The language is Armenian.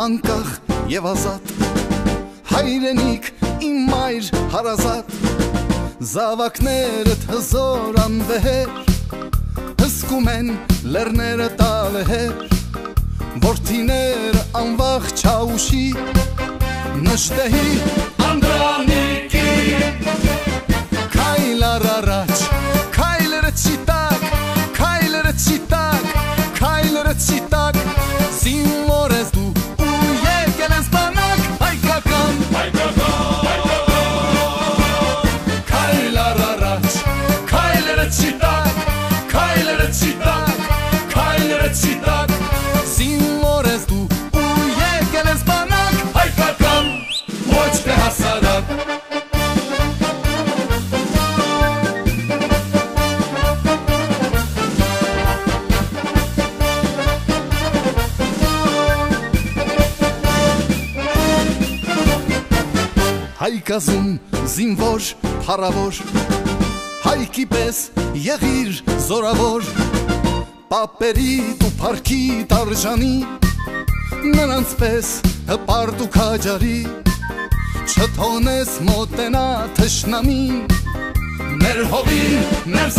անկախ եւ ազատ հայրենիք իմ մայր հարազատ զավակներդ հզոր անվեհեր հսկում են լեռները տալեհեր որդիները անվախ չաուշի նշտեհի անդրանիկի քայլար առաջ քայլերը ցիտակ քայլերը ցիտակ քայլերը ցիտակ զինվոր ես դու ու եկել ես բանակ հայկական քայլար առաջ քայլերը ցիտակ քայլերը ցիտակ քայլերը ցիտակ զինվոր ես դու ու եկել ես բանակ հայկական ոչ թե հասարակ հայկազում զինվոր փառավոր հայկի պես եղիր զորավոր պապերի ու փառքի տարժանի նրանց պես հպարտ ու քաջարի չթողնես մոտենա թշնամին մեր հողին մեր